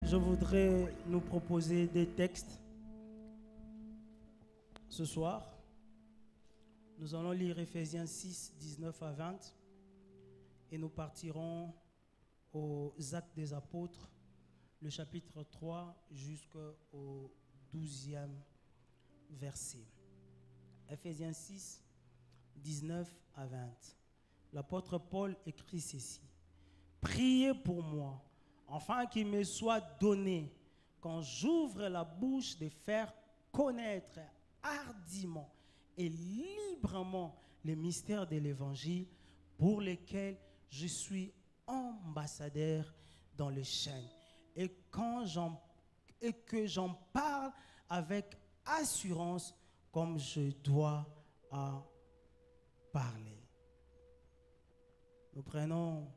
Je voudrais nous proposer des textes ce soir. Nous allons lire Ephésiens 6, 19 à 20 et nous partirons aux Actes des Apôtres, le chapitre 3 jusqu'au 12e verset. Ephésiens 6, 19 à 20. L'apôtre Paul écrit ceci. Priez pour moi, afin qu'il me soit donné, quand j'ouvre la bouche, de faire connaître hardiment et librement les mystères de l'Évangile, pour lesquels je suis ambassadeur dans les chaînes, et que j'en parle avec assurance comme je dois en parler. Nous prenons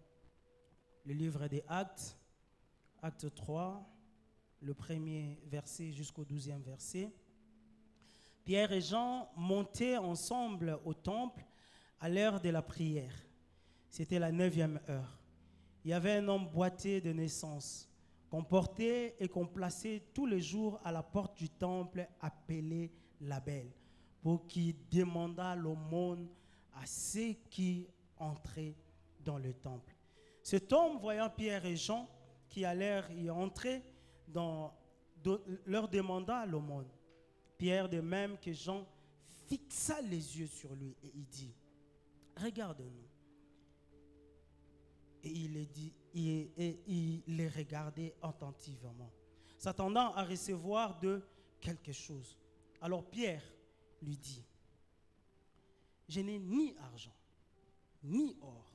le livre des Actes, Acte 3, le premier verset jusqu'au 12e verset. Pierre et Jean montaient ensemble au temple à l'heure de la prière. C'était la 9e heure. Il y avait un homme boiteux de naissance, qu'on portait et qu'on plaçait tous les jours à la porte du temple appelé la Belle, pour qu'il demandât l'aumône à ceux qui entraient dans le temple. Cet homme, voyant Pierre et Jean qui allèrent y entrer, leur demanda l'aumône. Pierre, de même que Jean, fixa les yeux sur lui et il dit, regarde-nous. Et il les regardait attentivement, s'attendant à recevoir de quelque chose. Alors Pierre lui dit, je n'ai ni argent, ni or,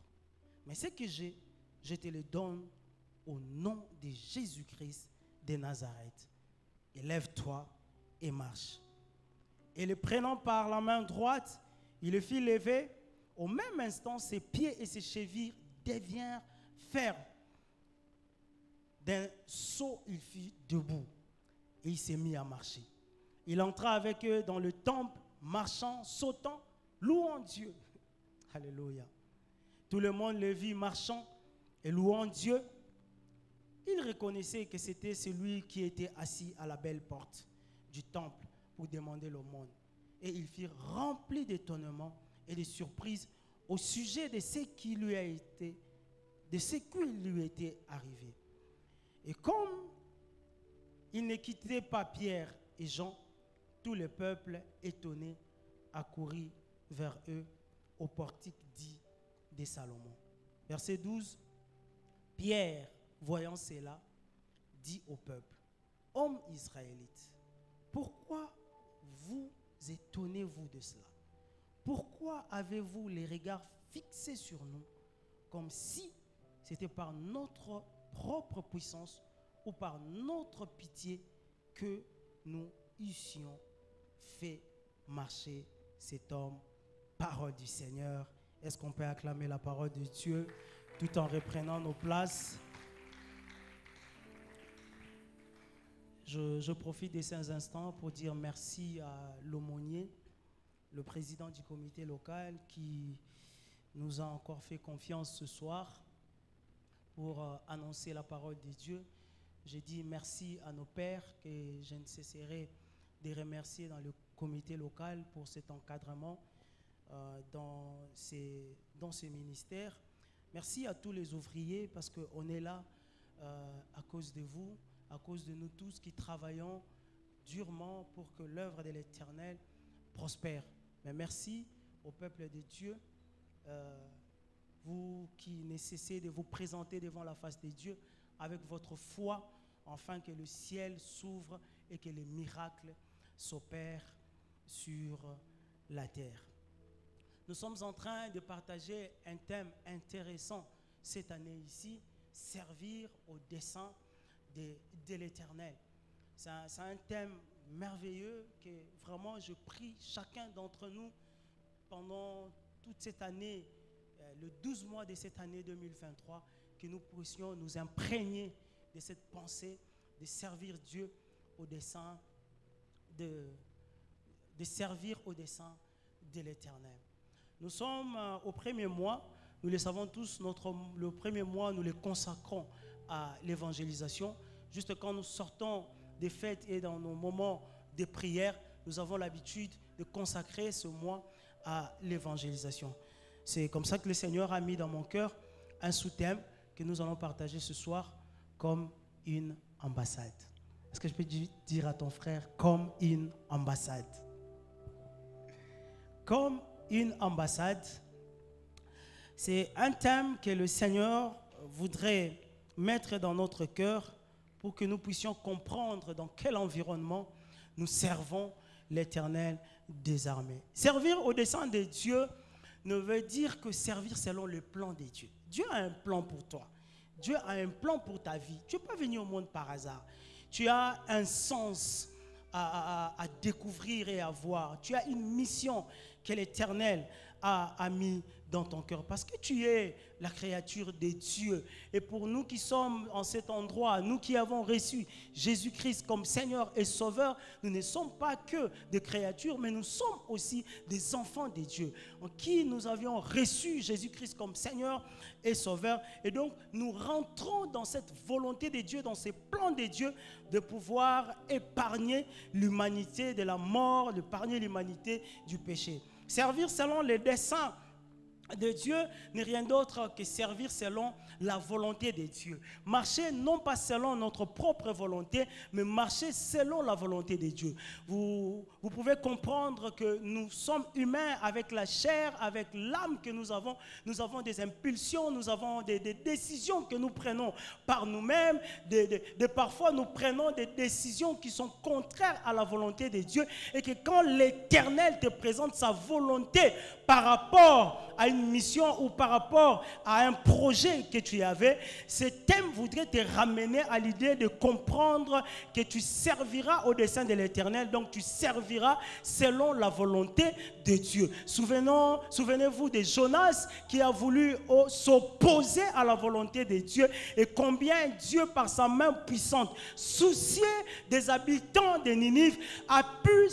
mais ce que j'ai, je te le donne au nom de Jésus-Christ de Nazareth. Lève-toi et marche. Et le prenant par la main droite, il le fit lever. Au même instant, ses pieds et ses chevilles devinrent fermes. D'un saut, il fut debout et il s'est mis à marcher. Il entra avec eux dans le temple, marchant, sautant, louant Dieu. Alléluia. Tout le monde le vit marchant et louant Dieu. Il reconnaissait que c'était celui qui était assis à la belle porte du temple pour demander l'aumône. Et ils furent remplis d'étonnement et de surprise au sujet de ce qui lui était arrivé. Et comme il ne quittait pas Pierre et Jean, tout le peuple étonné accourut vers eux au portique dit de Salomon. Verset 12. Pierre, voyant cela, dit au peuple, hommes israélites, pourquoi vous étonnez-vous de cela? Pourquoi avez-vous les regards fixés sur nous, comme si c'était par notre propre puissance ou par notre pitié que nous eussions fait marcher cet homme? Parole du Seigneur. Est-ce qu'on peut acclamer la parole de Dieu tout en reprenant nos places? Je profite de ces instants pour dire merci à l'aumônier, le président du comité local, qui nous a encore fait confiance ce soir pour annoncer la parole de Dieu. Je dis merci à nos pères que je ne cesserai de remercier dans le comité local pour cet encadrement dans ces ministères. Merci à tous les ouvriers parce qu'on est là à cause de vous, à cause de nous tous qui travaillons durement pour que l'œuvre de l'Éternel prospère. Mais merci au peuple de Dieu, vous qui ne cessez de vous présenter devant la face de Dieu avec votre foi, afin que le ciel s'ouvre et que les miracles s'opèrent sur la terre. Nous sommes en train de partager un thème intéressant cette année ici, servir au dessein de l'Éternel. C'est un thème merveilleux que vraiment je prie chacun d'entre nous pendant toute cette année, le 12 mois de cette année 2023, que nous puissions nous imprégner de cette pensée de servir Dieu au dessein de servir au dessein de l'Éternel. Nous sommes au premier mois, nous le savons tous, le premier mois, nous le consacrons à l'évangélisation. juste quand nous sortons des fêtes et dans nos moments de prière, nous avons l'habitude de consacrer ce mois à l'évangélisation. C'est comme ça que le Seigneur a mis dans mon cœur un sous-thème que nous allons partager ce soir, comme une ambassade. Est-ce que je peux dire à ton frère, comme une ambassade? Comme une ambassade, c'est un thème que le Seigneur voudrait mettre dans notre cœur pour que nous puissions comprendre dans quel environnement nous servons l'Éternel des armées. Servir au dessein de Dieu ne veut dire que servir selon le plan de Dieu. Dieu a un plan pour toi. Dieu a un plan pour ta vie. Tu n'es pas venu au monde par hasard. Tu as un sens à découvrir et à voir. Tu as une mission que l'Éternel a mis dans ton cœur. Parce que tu es la créature de Dieu. Et pour nous qui sommes en cet endroit, nous qui avons reçu Jésus-Christ comme Seigneur et Sauveur, nous ne sommes pas que des créatures, mais nous sommes aussi des enfants de Dieu, en qui nous avions reçu Jésus-Christ comme Seigneur et Sauveur. Et donc, nous rentrons dans cette volonté de Dieu, dans ces plans de Dieu, de pouvoir épargner l'humanité de la mort, d'épargner l'humanité du péché. Servir selon les desseins de Dieu n'est rien d'autre que servir selon la volonté de Dieu. Marcher non pas selon notre propre volonté, mais marcher selon la volonté de Dieu. Vous pouvez comprendre que nous sommes humains avec la chair, avec l'âme que nous avons. Nous avons des impulsions, nous avons des décisions que nous prenons par nous-mêmes. Parfois, nous prenons des décisions qui sont contraires à la volonté de Dieu. Et que quand l'Éternel te présente sa volonté par rapport à une mission ou par rapport à un projet que tu avais, ce thème voudrait te ramener à l'idée de comprendre que tu serviras au dessein de l'Éternel, donc tu serviras selon la volonté de Dieu. Souvenez-vous de Jonas qui a voulu s'opposer à la volonté de Dieu, et combien Dieu par sa main puissante, soucieux des habitants de Ninive, a pu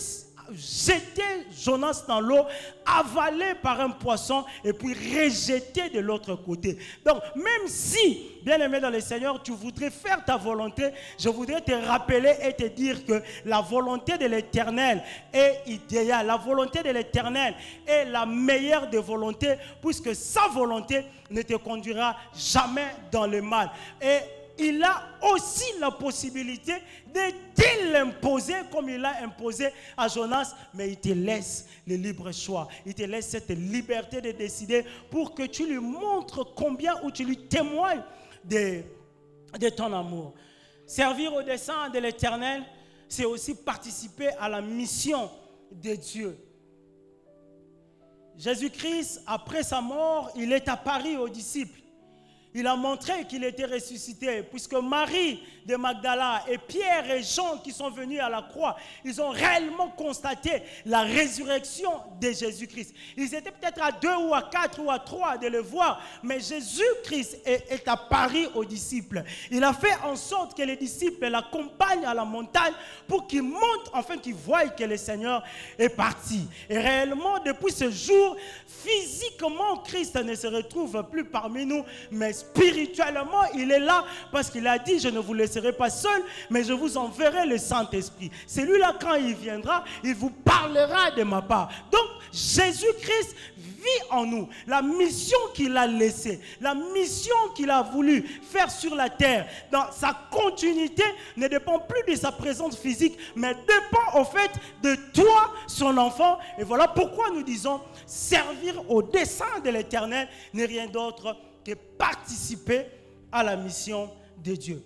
jeter Jonas dans l'eau, avalé par un poisson et puis rejeté de l'autre côté. Donc, même si, bien-aimé dans le Seigneur, tu voudrais faire ta volonté, je voudrais te rappeler et te dire que la volonté de l'Éternel est idéale. La volonté de l'Éternel est la meilleure des volontés, puisque sa volonté ne te conduira jamais dans le mal. Et il a aussi la possibilité de te l'imposer comme il l'a imposé à Jonas, mais il te laisse le libre choix. Il te laisse cette liberté de décider pour que tu lui montres combien, ou tu lui témoignes de ton amour. Servir au dessein de l'Éternel, c'est aussi participer à la mission de Dieu. Jésus-Christ, après sa mort, il est apparu aux disciples. Il a montré qu'il était ressuscité, puisque Marie de Magdala et Pierre et Jean qui sont venus à la croix, ils ont réellement constaté la résurrection de Jésus-Christ. Ils étaient peut-être à 2 ou à 4 ou à 3 de le voir, mais Jésus-Christ est apparu aux disciples. Il a fait en sorte que les disciples l'accompagnent à la montagne pour qu'ils montent, enfin qu'ils voient que le Seigneur est parti. Et réellement, depuis ce jour, physiquement, Christ ne se retrouve plus parmi nous, mais spirituellement, il est là parce qu'il a dit, je ne vous laisserai pas seul, mais je vous enverrai le Saint-Esprit. Celui-là, quand il viendra, il vous parlera de ma part. Donc, Jésus-Christ vit en nous. La mission qu'il a laissée, la mission qu'il a voulu faire sur la terre, dans sa continuité, ne dépend plus de sa présence physique, mais dépend au fait de toi, son enfant. Et voilà pourquoi nous disons, servir au dessein de l'Éternel n'est rien d'autre que participer à la mission de Dieu.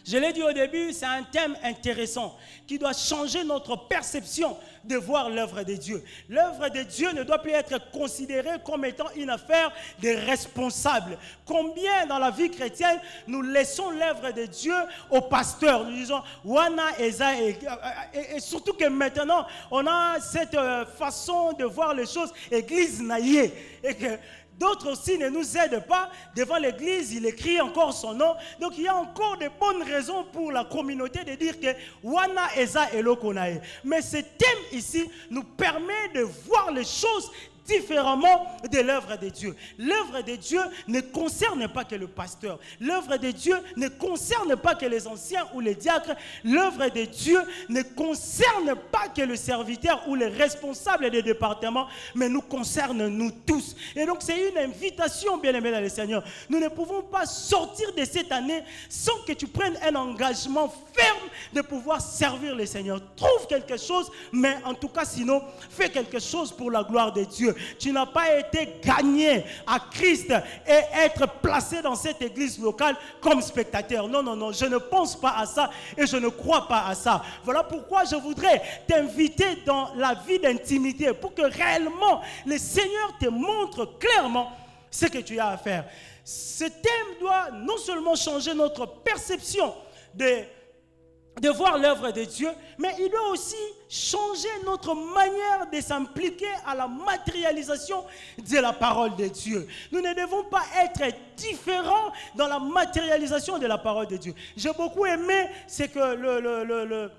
Je l'ai dit au début, c'est un thème intéressant qui doit changer notre perception de voir l'œuvre de Dieu. L'œuvre de Dieu ne doit plus être considérée comme étant une affaire des responsables. Combien dans la vie chrétienne nous laissons l'œuvre de Dieu aux pasteurs. Nous disons, Wana, Eza, et surtout que maintenant, on a cette façon de voir les choses, église naïe, et que d'autres aussi ne nous aident pas. Devant l'église, il écrit encore son nom. Donc il y a encore de bonnes raisons pour la communauté de dire que Wana Eza Elokonae. Mais ce thème ici nous permet de voir les choses différemment de l'œuvre de Dieu. L'œuvre de Dieu ne concerne pas que le pasteur. L'œuvre de Dieu ne concerne pas que les anciens ou les diacres. L'œuvre de Dieu ne concerne pas que le serviteur ou les responsables des départements, mais nous concerne nous tous. Et donc c'est une invitation, bien-aimés dans le Seigneur. Nous ne pouvons pas sortir de cette année sans que tu prennes un engagement ferme de pouvoir servir le Seigneur. Trouve quelque chose, mais en tout cas sinon, fais quelque chose pour la gloire de Dieu. Tu n'as pas été gagné à Christ et être placé dans cette église locale comme spectateur. Non, non, non, je ne pense pas à ça et je ne crois pas à ça. Voilà pourquoi je voudrais t'inviter dans la vie d'intimité pour que réellement le Seigneur te montre clairement ce que tu as à faire. Ce thème doit non seulement changer notre perception de voir l'œuvre de Dieu, mais il doit aussi changer notre manière de s'impliquer à la matérialisation de la parole de Dieu. Nous ne devons pas être différents dans la matérialisation de la parole de Dieu. J'ai beaucoup aimé ce que le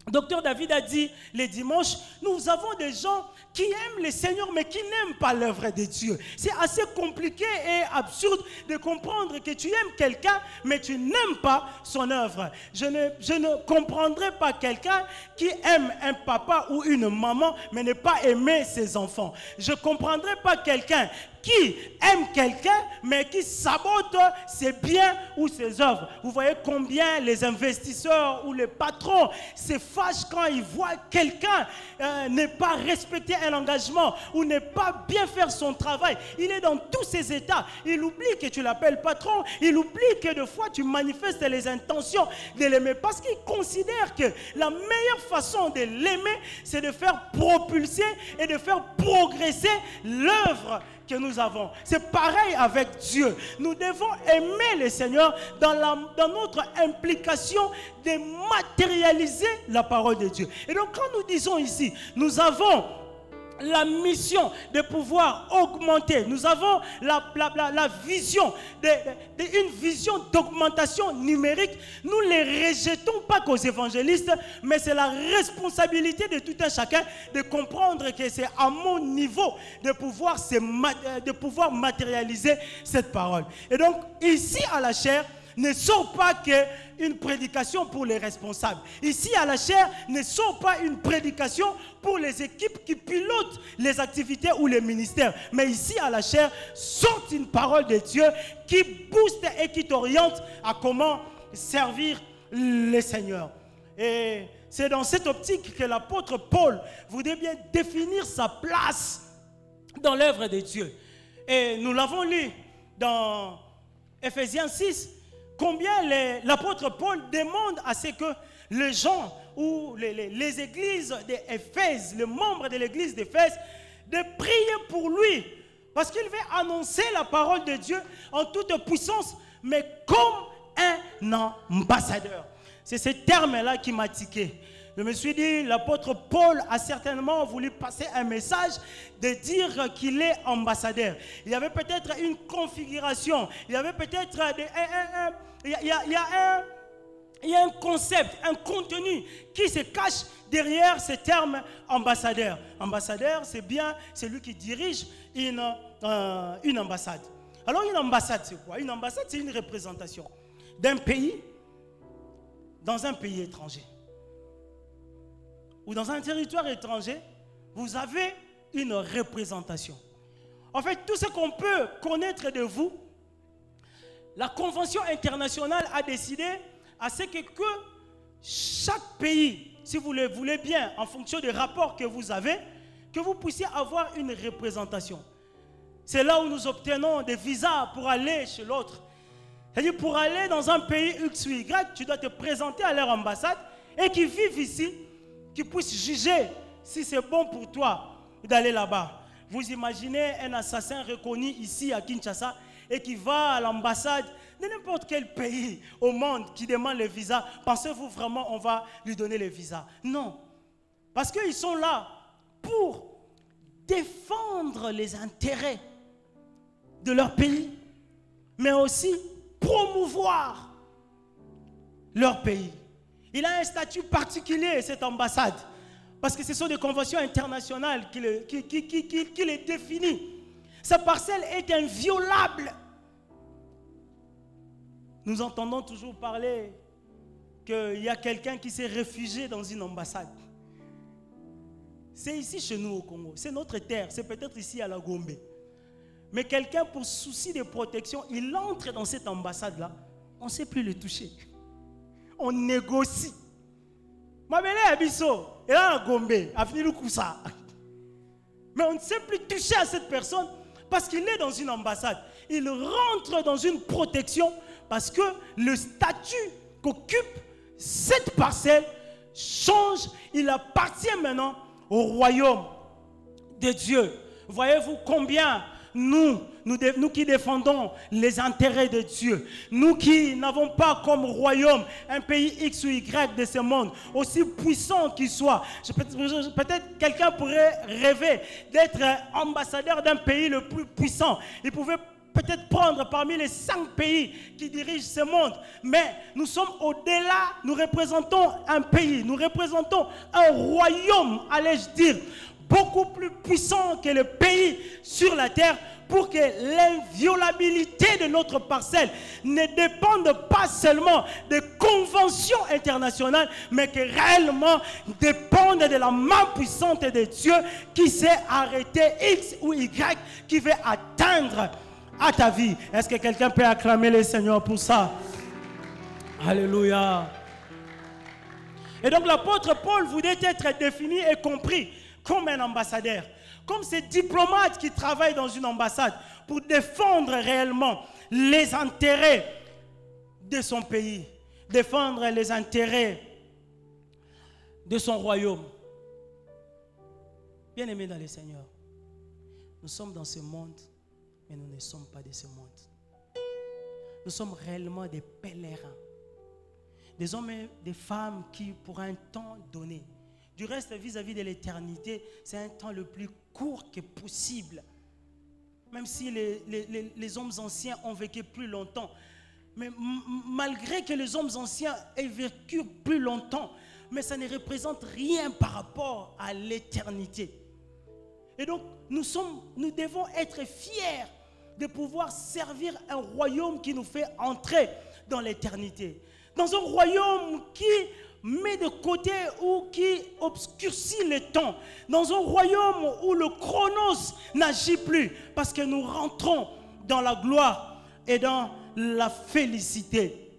docteur David a dit les dimanches. Nous avons des gens qui aiment le Seigneur mais qui n'aiment pas l'œuvre de Dieu. C'est assez compliqué et absurde de comprendre que tu aimes quelqu'un mais tu n'aimes pas son œuvre. Je ne comprendrai pas quelqu'un qui aime un papa ou une maman mais ne pas aimer ses enfants. Je ne comprendrai pas quelqu'un qui aime quelqu'un mais qui sabote ses biens ou ses œuvres. Vous voyez combien les investisseurs ou les patrons se fâchent quand ils voient quelqu'un ne pas respecter un engagement ou ne pas bien faire son travail. Il est dans tous ses états. Il oublie que tu l'appelles patron. Il oublie que des fois tu manifestes les intentions de l'aimer parce qu'il considère que la meilleure façon de l'aimer, c'est de faire propulser et de faire progresser l'œuvre que nous avons. C'est pareil avec Dieu. Nous devons aimer le Seigneur dans notre implication de matérialiser la parole de Dieu. Et donc quand nous disons ici, nous avons la mission de pouvoir augmenter. Nous avons la vision, une vision d'augmentation numérique. Nous ne les rejetons pas qu'aux évangélistes, mais c'est la responsabilité de tout un chacun de comprendre que c'est à mon niveau de pouvoir matérialiser cette parole. Et donc, ici à la chair, ne sort pas qu'une prédication pour les responsables. Ici à la chair, ne sort pas une prédication pour les équipes qui pilotent les activités ou les ministères. Mais ici à la chair, sort une parole de Dieu qui booste et qui t'oriente à comment servir le Seigneur. Et c'est dans cette optique que l'apôtre Paul voudrait bien définir sa place dans l'œuvre de Dieu. Et nous l'avons lu dans Ephésiens 6, combien l'apôtre Paul demande à ce que les gens ou les églises d'Éphèse, les membres de l'église d'Éphèse, de prier pour lui. Parce qu'il veut annoncer la parole de Dieu en toute puissance, mais comme un ambassadeur. C'est ce terme-là qui m'a tiqué. Je me suis dit, l'apôtre Paul a certainement voulu passer un message de dire qu'il est ambassadeur. Il y avait peut-être une configuration, il y avait peut-être il y a un concept, un contenu qui se cache derrière ce terme ambassadeur. Ambassadeur, c'est bien celui qui dirige une ambassade. Alors une ambassade, c'est quoi? Une ambassade, c'est une représentation d'un pays dans un pays étranger. Ou dans un territoire étranger, vous avez une représentation. En fait, tout ce qu'on peut connaître de vous, la Convention internationale a décidé à ce que chaque pays, si vous le voulez bien, en fonction des rapports que vous avez, que vous puissiez avoir une représentation. C'est là où nous obtenons des visas pour aller chez l'autre. C'est-à-dire pour aller dans un pays X ou Y, tu dois te présenter à leur ambassade et qu'ils vivent ici, qui puissent juger si c'est bon pour toi d'aller là-bas. Vous imaginez un assassin reconnu ici à Kinshasa et qui va à l'ambassade de n'importe quel pays au monde qui demande le visa. Pensez-vous vraiment on va lui donner le visa? Non. Parce qu'ils sont là pour défendre les intérêts de leur pays, mais aussi promouvoir leur pays. Il a un statut particulier, cette ambassade, Parce que ce sont des conventions internationales qui les définissent. Sa parcelle est inviolable. Nous entendons toujours parler qu'il y a quelqu'un qui s'est réfugié dans une ambassade. C'est ici chez nous au Congo. C'est notre terre. C'est peut-être ici à la Gombe. Mais quelqu'un, pour souci de protection, il entre dans cette ambassade-là. On ne sait plus le toucher. On négocie. Mabele Abisso, et là à Gombe, a fini le coup ça. Mais on ne sait plus toucher à cette personne parce qu'il est dans une ambassade. Il rentre dans une protection parce que le statut qu'occupe cette parcelle change. Il appartient maintenant au royaume de Dieu. Voyez-vous combien nous qui défendons les intérêts de Dieu, nous qui n'avons pas comme royaume un pays X ou Y de ce monde, aussi puissant qu'il soit. Peut-être quelqu'un pourrait rêver d'être ambassadeur d'un pays le plus puissant. Il pouvait peut-être prendre parmi les 5 pays qui dirigent ce monde. Mais nous sommes au-delà, nous représentons un pays, nous représentons un royaume, allais-je dire, beaucoup plus puissant que le pays sur la terre, pour que l'inviolabilité de notre parcelle ne dépende pas seulement des conventions internationales, mais que réellement dépende de la main puissante de Dieu qui s'est arrêté X ou Y, qui veut atteindre à ta vie. Est-ce que quelqu'un peut acclamer le Seigneur pour ça? Alléluia. Et donc l'apôtre Paul voulait être défini et compris comme un ambassadeur, comme ces diplomates qui travaillent dans une ambassade pour défendre réellement les intérêts de son pays, défendre les intérêts de son royaume. Bien-aimés dans le Seigneur, nous sommes dans ce monde, mais nous ne sommes pas de ce monde. Nous sommes réellement des pèlerins, des hommes et des femmes qui, pour un temps donné, du reste, vis-à-vis de l'éternité, c'est un temps le plus court que possible. Même si les hommes anciens ont vécu plus longtemps. Mais malgré que les hommes anciens aient vécu plus longtemps, mais ça ne représente rien par rapport à l'éternité. Et donc, nous devons être fiers de pouvoir servir un royaume qui nous fait entrer dans l'éternité. Dans un royaume qui met de côté ou qui obscurcit le temps. Dans un royaume où le chronos n'agit plus. Parce que nous rentrons dans la gloire et dans la félicité.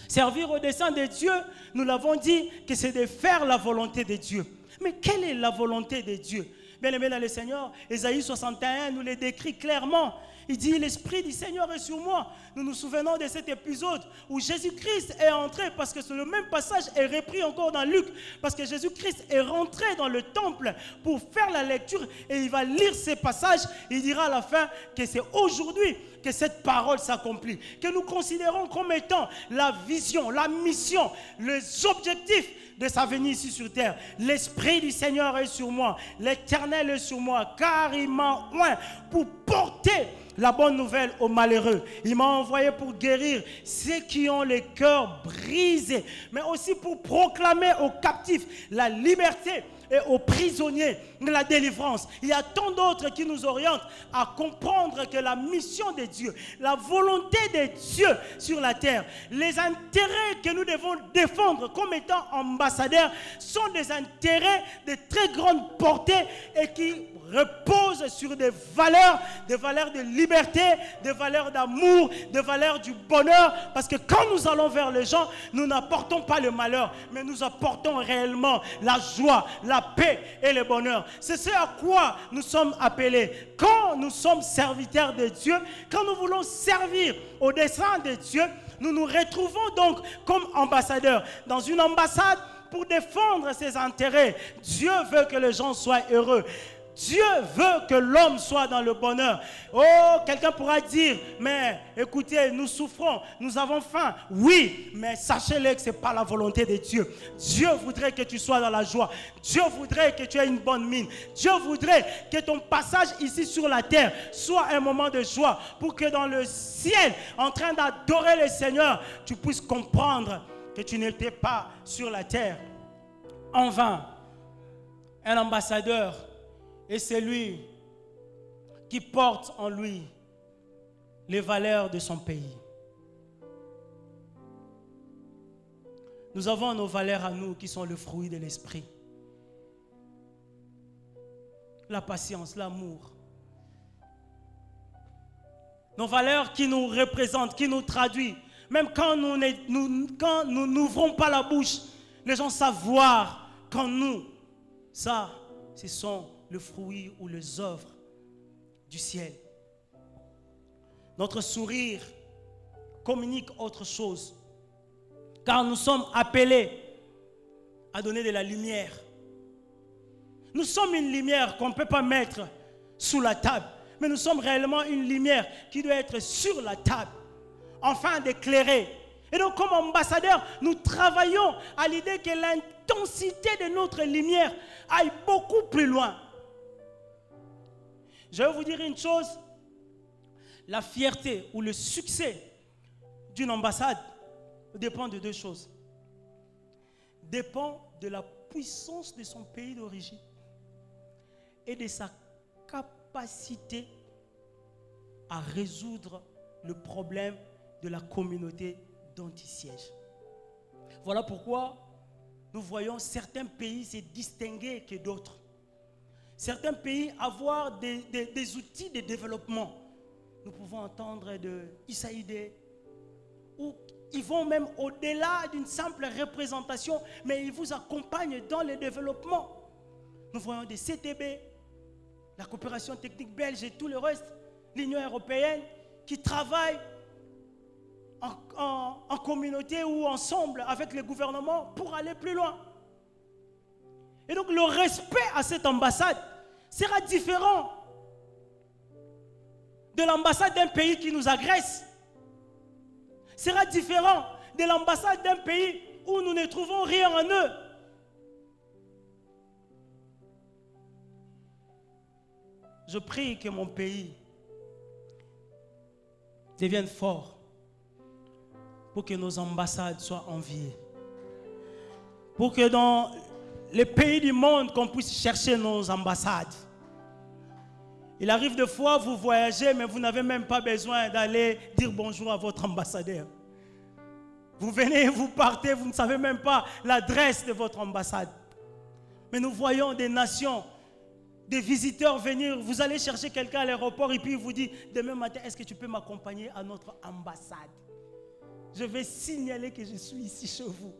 Servir au dessein de Dieu, nous l'avons dit, que c'est de faire la volonté de Dieu. Mais quelle est la volonté de Dieu? Bien-aimés dans le Seigneur, Ésaïe 61 nous le décrit clairement. Il dit, l'Esprit du Seigneur est sur moi. Nous nous souvenons de cet épisode où Jésus-Christ est entré, parce que le même passage est repris encore dans Luc, parce que Jésus-Christ est rentré dans le temple pour faire la lecture et il va lire ces passages. Il dira à la fin que c'est aujourd'hui que cette parole s'accomplit, que nous considérons comme étant la vision, la mission, les objectifs de sa venue ici sur terre. L'Esprit du Seigneur est sur moi, l'Éternel est sur moi, car il m'a oint pour porter la bonne nouvelle aux malheureux. Il m'a envoyé pour guérir ceux qui ont les cœurs brisés, mais aussi pour proclamer aux captifs la liberté et aux prisonniers la délivrance. Il y a tant d'autres qui nous orientent à comprendre que la mission de Dieu, la volonté de Dieu sur la terre, les intérêts que nous devons défendre comme étant ambassadeurs sont des intérêts de très grande portée et qui reposent sur des valeurs de liberté, des valeurs d'amour, des valeurs du bonheur, parce que quand nous allons vers les gens, nous n'apportons pas le malheur, mais nous apportons réellement la joie, la paix et le bonheur. C'est ce à quoi nous sommes appelés. Quand nous sommes serviteurs de Dieu, quand nous voulons servir au dessein de Dieu, nous nous retrouvons donc comme ambassadeurs dans une ambassade pour défendre ses intérêts. Dieu veut que les gens soient heureux. Dieu veut que l'homme soit dans le bonheur. Oh, quelqu'un pourra dire, mais écoutez, nous souffrons, nous avons faim. Oui, mais sachez-le que ce n'est pas la volonté de Dieu. Dieu voudrait que tu sois dans la joie. Dieu voudrait que tu aies une bonne mine. Dieu voudrait que ton passage ici sur la terre soit un moment de joie, pour que dans le ciel, en train d'adorer le Seigneur, tu puisses comprendre que tu n'étais pas sur la terre en vain. Un ambassadeur est celui qui porte en lui les valeurs de son pays. Nous avons nos valeurs à nous qui sont le fruit de l'esprit. La patience, l'amour. Nos valeurs qui nous représentent, qui nous traduisent. Même quand nous n'ouvrons pas la bouche, les gens savent voir qu'en nous, ça, ce sont le fruit ou les œuvres du ciel. Notre sourire communique autre chose. Car nous sommes appelés à donner de la lumière. Nous sommes une lumière qu'on ne peut pas mettre sous la table. Mais nous sommes réellement une lumière qui doit être sur la table, afin d'éclairer. Et donc, comme ambassadeurs, nous travaillons à l'idée que l'intensité de notre lumière aille beaucoup plus loin. Je vais vous dire une chose. La fierté ou le succès d'une ambassade dépend de deux choses. Dépend de la puissance de son pays d'origine et de sa capacité à résoudre le problème de la communauté dont il siège. Voilà pourquoi nous voyons certains pays se distinguer que d'autres. Certains pays avoir des outils de développement. Nous pouvons entendre de USAID, où ils vont même au-delà d'une simple représentation, mais ils vous accompagnent dans le développement. Nous voyons des CTB, la coopération technique belge et tout le reste, l'Union européenne, qui travaillent en communauté ou ensemble avec les gouvernements pour aller plus loin. Et donc le respect à cette ambassade sera différent de l'ambassade d'un pays qui nous agresse. Sera différent de l'ambassade d'un pays où nous ne trouvons rien en eux. Je prie que mon pays devienne fort pour que nos ambassades soient enviées. Pour que dans les pays du monde, qu'on puisse chercher nos ambassades. Il arrive des fois, vous voyagez, mais vous n'avez même pas besoin d'aller dire bonjour à votre ambassadeur. Vous venez, vous partez, vous ne savez même pas l'adresse de votre ambassade. Mais nous voyons des nations, des visiteurs venir, vous allez chercher quelqu'un à l'aéroport et puis il vous dit, demain matin, est-ce que tu peux m'accompagner à notre ambassade? Je vais signaler que je suis ici chez vous.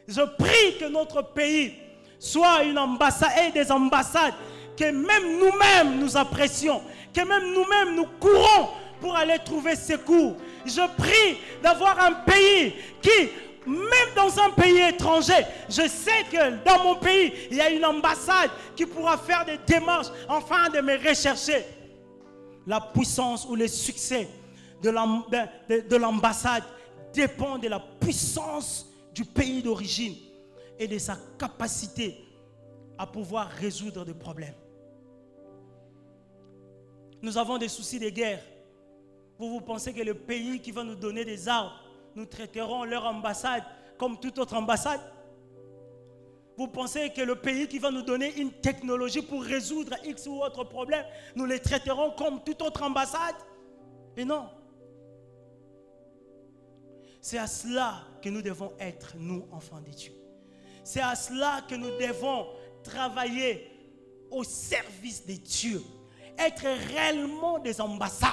Je prie que notre pays soit une ambassade et des ambassades que même nous-mêmes nous apprécions, que même nous-mêmes nous courons pour aller trouver secours. Je prie d'avoir un pays qui, même dans un pays étranger, je sais que dans mon pays, il y a une ambassade qui pourra faire des démarches afin de me rechercher. La puissance ou le succès de l'ambassade dépend de la puissance du pays d'origine et de sa capacité à pouvoir résoudre des problèmes. Nous avons des soucis de guerre. Vous pensez que le pays qui va nous donner des armes, nous traiterons leur ambassade comme toute autre ambassade? Vous pensez que le pays qui va nous donner une technologie pour résoudre X ou autre problème, nous les traiterons comme toute autre ambassade? Et non. C'est à cela que nous devons être, nous, enfants de Dieu. C'est à cela que nous devons travailler au service de Dieu. Être réellement des ambassades.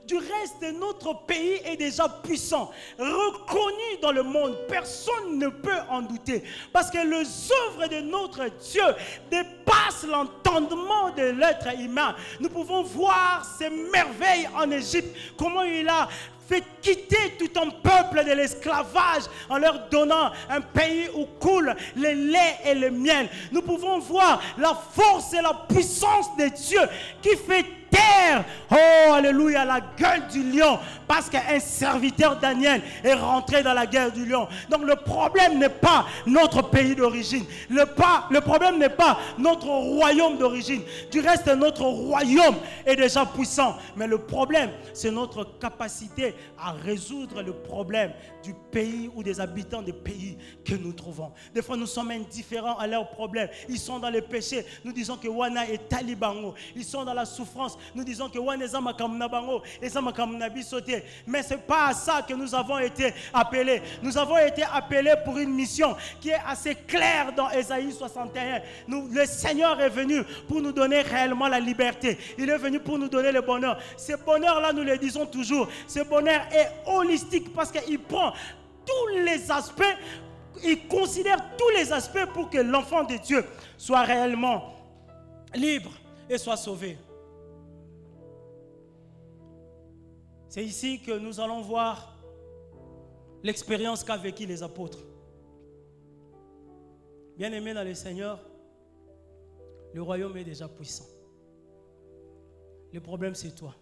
Du reste, notre pays est déjà puissant, reconnu dans le monde. Personne ne peut en douter. Parce que les œuvres de notre Dieu dépassent l'entendement de l'être humain. Nous pouvons voir ces merveilles en Égypte, comment il a fait quitter tout un peuple de l'esclavage en leur donnant un pays où coule le lait et le miel. Nous pouvons voir la force et la puissance de Dieu qui fait terre, oh alléluia, la gueule du lion, parce qu'un serviteur Daniel est rentré dans la gueule du lion. Donc le problème n'est pas notre pays d'origine, le problème n'est pas notre royaume d'origine. Du reste, notre royaume est déjà puissant, mais le problème, c'est notre capacité à résoudre le problème du pays ou des habitants des pays que nous trouvons. Des fois, nous sommes indifférents à leurs problèmes. Ils sont dans le péché. Nous disons que Wana est talibango. Ils sont dans la souffrance. Nous disons que Wana est zamakamnabango et zamakamnabi sauté. Mais ce n'est pas à ça que nous avons été appelés. Nous avons été appelés pour une mission qui est assez claire dans Ésaïe 61. Le Seigneur est venu pour nous donner réellement la liberté. Il est venu pour nous donner le bonheur. Ce bonheur-là, nous le disons toujours, ce bonheur est holistique parce qu'il prend tous les aspects, il considère tous les aspects pour que l'enfant de Dieu soit réellement libre et soit sauvé. C'est ici que nous allons voir l'expérience qu'a vécu les apôtres. Bien-aimés dans le Seigneur, le royaume est déjà puissant. Le problème, c'est toi.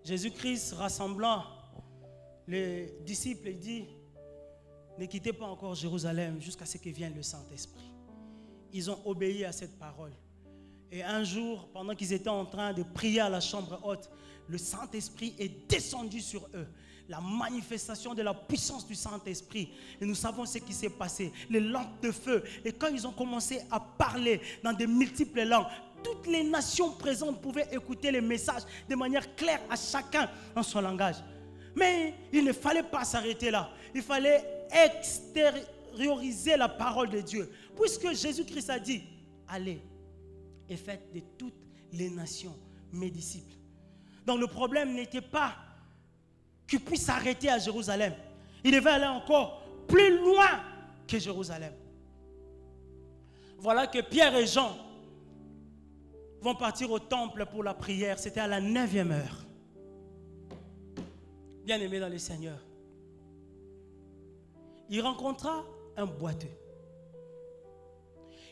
Jésus-Christ rassemblant les disciples, il dit, ne quittez pas encore Jérusalem jusqu'à ce que vienne le Saint-Esprit. Ils ont obéi à cette parole. Et un jour, pendant qu'ils étaient en train de prier à la chambre haute, le Saint-Esprit est descendu sur eux. La manifestation de la puissance du Saint-Esprit. Et nous savons ce qui s'est passé. Les lampes de feu. Et quand ils ont commencé à parler dans de multiples langues, toutes les nations présentes pouvaient écouter les messages de manière claire à chacun dans son langage. Mais il ne fallait pas s'arrêter là. Il fallait extérioriser la parole de Dieu. Puisque Jésus-Christ a dit, allez et faites de toutes les nations mes disciples. Donc le problème n'était pas qu'il puisse s'arrêter à Jérusalem. Il devait aller encore plus loin que Jérusalem. Voilà que Pierre et Jean vont partir au temple pour la prière. C'était à la 9e heure. Bien-aimé dans le Seigneur, il rencontra un boiteux.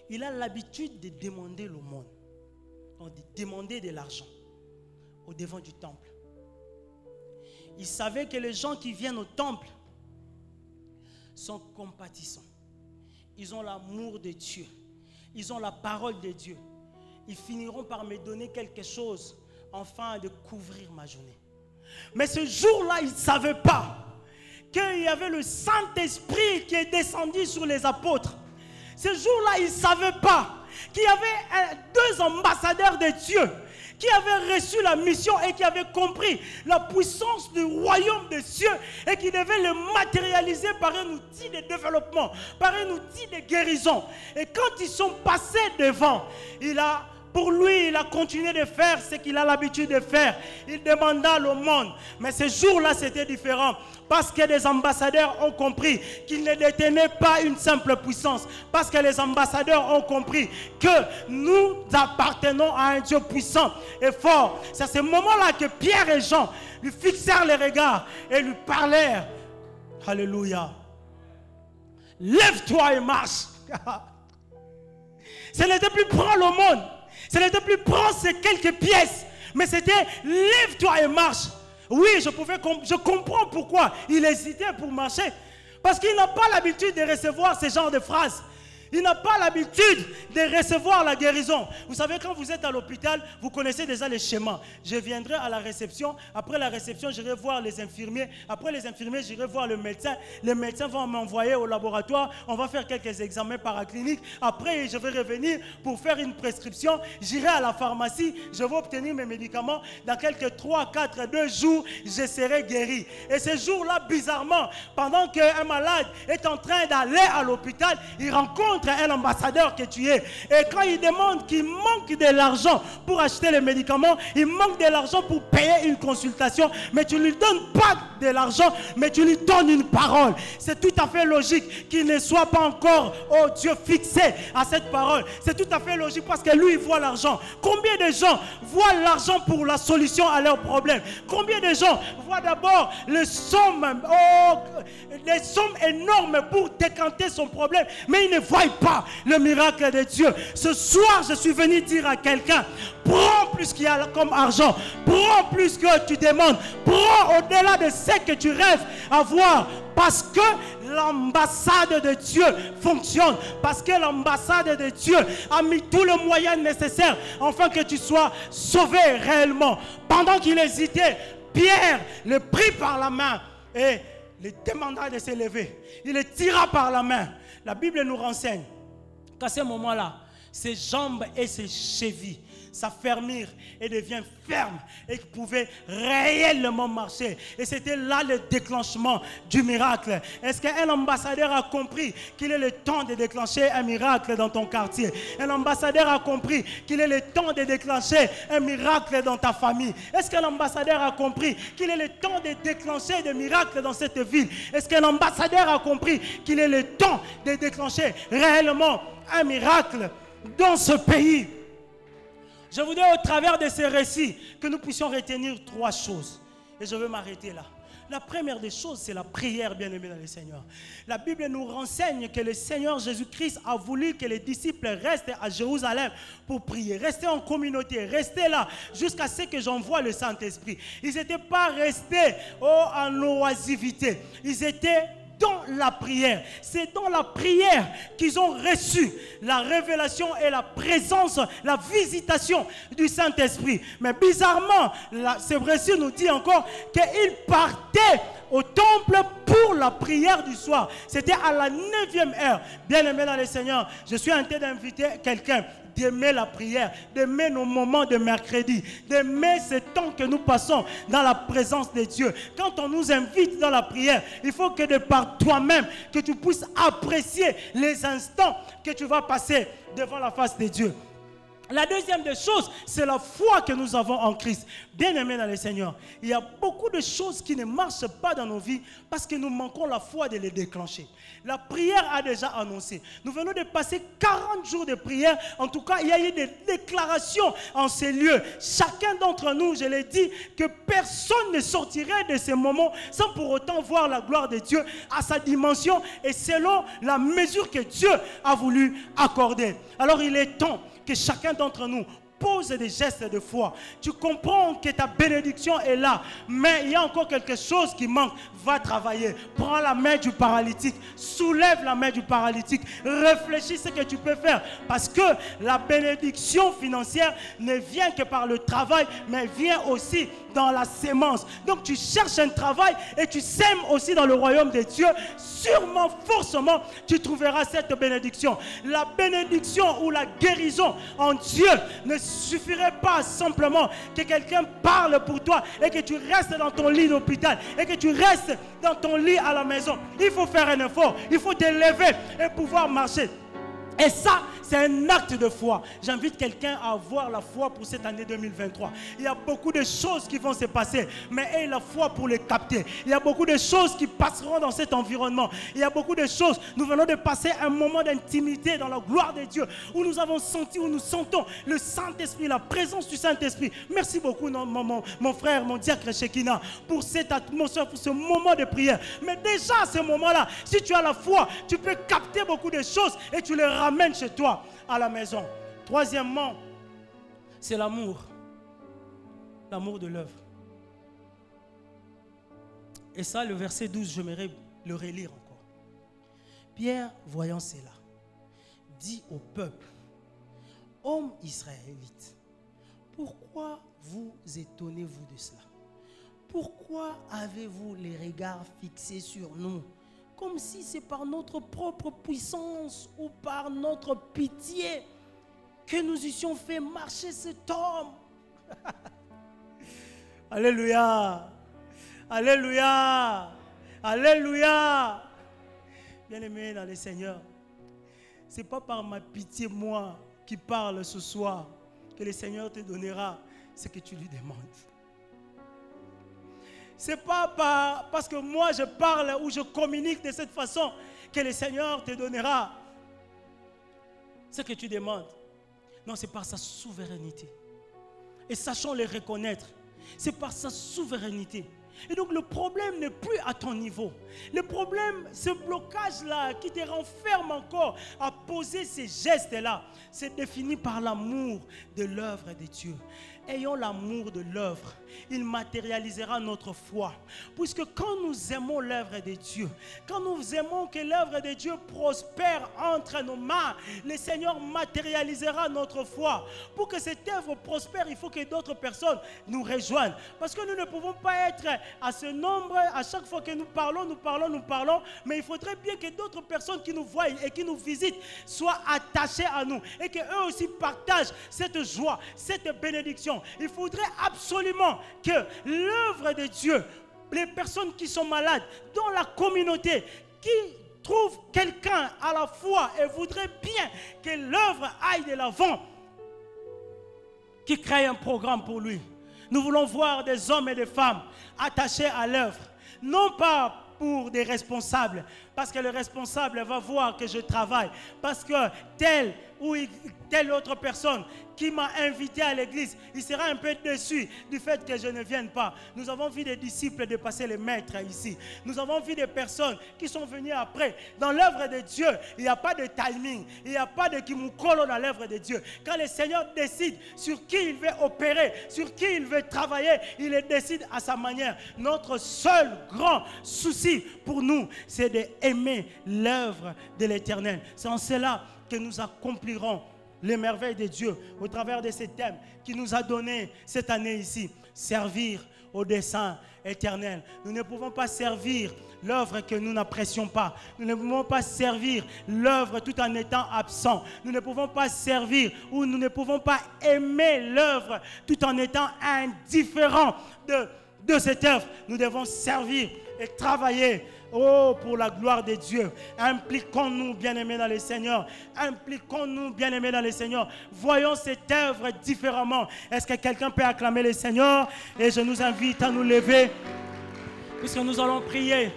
Il a l'habitude de demander l'aumône, donc de demander de l'argent au devant du temple. Il savait que les gens qui viennent au temple sont compatissants. Ils ont l'amour de Dieu. Ils ont la parole de Dieu. Ils finiront par me donner quelque chose afin de couvrir ma journée. Mais ce jour-là, ils ne savaient pas qu'il y avait le Saint-Esprit qui est descendu sur les apôtres. Ce jour-là, ils ne savaient pas qu'il y avait deux ambassadeurs de Dieu qui avaient reçu la mission et qui avaient compris la puissance du royaume des cieux et qui devaient le matérialiser par un outil de développement, par un outil de guérison. Et quand ils sont passés devant, pour lui, il a continué de faire ce qu'il a l'habitude de faire. Il demanda l'aumône. Mais ce jour-là, c'était différent. Parce que les ambassadeurs ont compris qu'ils ne détenaient pas une simple puissance. Parce que les ambassadeurs ont compris que nous appartenons à un Dieu puissant et fort. C'est à ce moment-là que Pierre et Jean lui fixèrent les regards et lui parlèrent. Alléluia. Lève-toi et marche. Ce n'était plus prendre l'aumône. Ce n'était plus prendre ces quelques pièces, mais c'était lève-toi et marche. Oui, je comprends pourquoi il hésitait pour marcher. Parce qu'il n'a pas l'habitude de recevoir ce genre de phrases. Il n'a pas l'habitude de recevoir la guérison. Vous savez, quand vous êtes à l'hôpital, vous connaissez déjà les schémas. Je viendrai à la réception. Après la réception, j'irai voir les infirmiers. Après les infirmiers, j'irai voir le médecin. Les médecins vont m'envoyer au laboratoire. On va faire quelques examens paracliniques. Après, je vais revenir pour faire une prescription. J'irai à la pharmacie. Je vais obtenir mes médicaments. Dans quelques 3, 4, 2 jours, je serai guéri. Et ce jour-là, bizarrement, pendant qu'un malade est en train d'aller à l'hôpital, il rencontre un ambassadeur que tu es. Et quand il demande qu'il manque de l'argent pour acheter les médicaments, il manque de l'argent pour payer une consultation, mais tu ne lui donnes pas de l'argent, mais tu lui donnes une parole. C'est tout à fait logique qu'il ne soit pas encore, oh Dieu, fixé à cette parole. C'est tout à fait logique parce que lui, il voit l'argent. Combien de gens voient l'argent pour la solution à leurs problèmes? Combien de gens voient d'abord les sommes énormes pour décanter son problème, mais ils ne voient travaille pas le miracle de Dieu. Ce soir, je suis venu dire à quelqu'un, prends plus qu'il y a comme argent, prends plus que tu demandes, prends au-delà de ce que tu rêves avoir, parce que l'ambassade de Dieu fonctionne, parce que l'ambassade de Dieu a mis tous les moyens nécessaires afin que tu sois sauvé réellement. Pendant qu'il hésitait, Pierre le prit par la main et le demanda de se lever. Il le tira par la main. La Bible nous renseigne qu'à ce moment-là, ses jambes et ses chevilles s'affermirent et deviennent fermes et qu'il pouvait réellement marcher. Et c'était là le déclenchement du miracle. Est-ce qu'un ambassadeur a compris qu'il est le temps de déclencher un miracle dans ton quartier? Un ambassadeur a compris qu'il est le temps de déclencher un miracle dans ta famille? Est-ce qu'un ambassadeur a compris qu'il est le temps de déclencher des miracles dans cette ville? Est-ce qu'un ambassadeur a compris qu'il est le temps de déclencher réellement un miracle dans ce pays? Je voudrais au travers de ces récits que nous puissions retenir 3 choses. Et je vais m'arrêter là. La première des choses, c'est la prière, bien-aimés dans le Seigneur. La Bible nous renseigne que le Seigneur Jésus-Christ a voulu que les disciples restent à Jérusalem pour prier. Rester en communauté, rester là jusqu'à ce que j'envoie le Saint-Esprit. Ils n'étaient pas restés en oisivité. Ils étaient dans la prière. C'est dans la prière qu'ils ont reçu la révélation et la présence, la visitation du Saint-Esprit. Mais bizarrement, ce récit nous dit encore qu'ils partaient au temple pour la prière du soir. C'était à la 9e heure. Bien-aimé dans le Seigneur, je suis en train d'inviter quelqu'un d'aimer la prière, d'aimer nos moments de mercredi, d'aimer ce temps que nous passons dans la présence de Dieu. Quand on nous invite dans la prière, il faut que de par toi-même, que tu puisses apprécier les instants que tu vas passer devant la face de Dieu. La deuxième des choses, c'est la foi que nous avons en Christ. Bien-aimés dans le Seigneur, il y a beaucoup de choses qui ne marchent pas dans nos vies parce que nous manquons la foi de les déclencher. La prière a déjà annoncé. Nous venons de passer 40 jours de prière. En tout cas, il y a eu des déclarations en ces lieux. Chacun d'entre nous, je l'ai dit, que personne ne sortirait de ces moments sans pour autant voir la gloire de Dieu à sa dimension et selon la mesure que Dieu a voulu accorder. Alors il est temps que chacun d'entre nous pose des gestes de foi. Tu comprends que ta bénédiction est là, mais il y a encore quelque chose qui manque. Va travailler. Prends la main du paralytique. Soulève la main du paralytique. Réfléchis ce que tu peux faire. Parce que la bénédiction financière ne vient que par le travail, mais vient aussi dans la sémence. Donc tu cherches un travail et tu sèmes aussi dans le royaume de Dieu. Sûrement, forcément, tu trouveras cette bénédiction. La bénédiction ou la guérison en Dieu ne suffirait pas simplement que quelqu'un parle pour toi et que tu restes dans ton lit d'hôpital et que tu restes dans ton lit à la maison. Il faut faire un effort, il faut te lever et pouvoir marcher. Et ça, c'est un acte de foi. J'invite quelqu'un à avoir la foi pour cette année 2023. Il y a beaucoup de choses qui vont se passer, mais aie la foi pour les capter. Il y a beaucoup de choses qui passeront dans cet environnement. Il y a beaucoup de choses. Nous venons de passer un moment d'intimité dans la gloire de Dieu, où nous avons senti, où nous sentons le Saint-Esprit, la présence du Saint-Esprit. Merci beaucoup, mon frère, mon diacre Shekina, pour cette atmosphère, pour ce moment de prière. Mais déjà, à ce moment-là, si tu as la foi, tu peux capter beaucoup de choses et tu les ramènes chez toi à la maison. Troisièmement, c'est l'amour. L'amour de l'œuvre. Et ça, le verset 12, j'aimerais le relire encore. Pierre, voyant cela, dit au peuple: hommes israélites, pourquoi vous étonnez-vous de cela? Pourquoi avez-vous les regards fixés sur nous, comme si c'est par notre propre puissance ou par notre pitié que nous eussions fait marcher cet homme? Alléluia! Alléluia! Alléluia! Bien-aimé dans le Seigneur, ce n'est pas par ma pitié, moi, qui parle ce soir, que le Seigneur te donnera ce que tu lui demandes. Ce n'est pas parce que moi je parle ou je communique de cette façon que le Seigneur te donnera ce que tu demandes. Non, c'est par sa souveraineté. Et sachons le reconnaître. C'est par sa souveraineté. Et donc le problème n'est plus à ton niveau. Le problème, ce blocage-là qui te renferme encore à poser ces gestes-là, c'est défini par l'amour de l'œuvre de Dieu. Ayons l'amour de l'œuvre, il matérialisera notre foi. Puisque quand nous aimons l'œuvre de Dieu, quand nous aimons que l'œuvre de Dieu prospère entre nos mains, le Seigneur matérialisera notre foi. Pour que cette œuvre prospère, il faut que d'autres personnes nous rejoignent. Parce que nous ne pouvons pas être à ce nombre, à chaque fois que nous parlons, mais il faudrait bien que d'autres personnes qui nous voient et qui nous visitent soient attachées à nous et qu'eux aussi partagent cette joie, cette bénédiction. Il faudrait absolument que l'œuvre de Dieu, les personnes qui sont malades dans la communauté, qui trouvent quelqu'un à la foi et voudraient bien que l'œuvre aille de l'avant, qui crée un programme pour lui. Nous voulons voir des hommes et des femmes attachés à l'œuvre, non pas pour des responsables, parce que le responsable va voir que je travaille, parce que telle ou telle autre personne qui m'a invité à l'église, il sera un peu déçu du fait que je ne vienne pas. Nous avons vu des disciples dépasser les maîtres ici. Nous avons vu des personnes qui sont venues après. Dans l'œuvre de Dieu, il n'y a pas de timing, il n'y a pas de kimukolo dans l'œuvre de Dieu. Quand le Seigneur décide sur qui il veut opérer, sur qui il veut travailler, il le décide à sa manière. Notre seul grand souci pour nous, c'est d'aimer l'œuvre de l'Éternel. C'est en cela que nous accomplirons les merveilles de Dieu au travers de ces thèmes qu'il nous a donnés cette année ici. Servir au dessein éternel. Nous ne pouvons pas servir l'œuvre que nous n'apprécions pas. Nous ne pouvons pas servir l'œuvre tout en étant absent. Nous ne pouvons pas servir ou nous ne pouvons pas aimer l'œuvre tout en étant indifférent de cette œuvre. Nous devons servir et travailler pour la gloire de Dieu. Impliquons-nous, bien-aimés dans le Seigneur. Impliquons-nous, bien-aimés dans le Seigneur. Voyons cette œuvre différemment. Est-ce que quelqu'un peut acclamer le Seigneur? Et je nous invite à nous lever, puisque nous allons prier.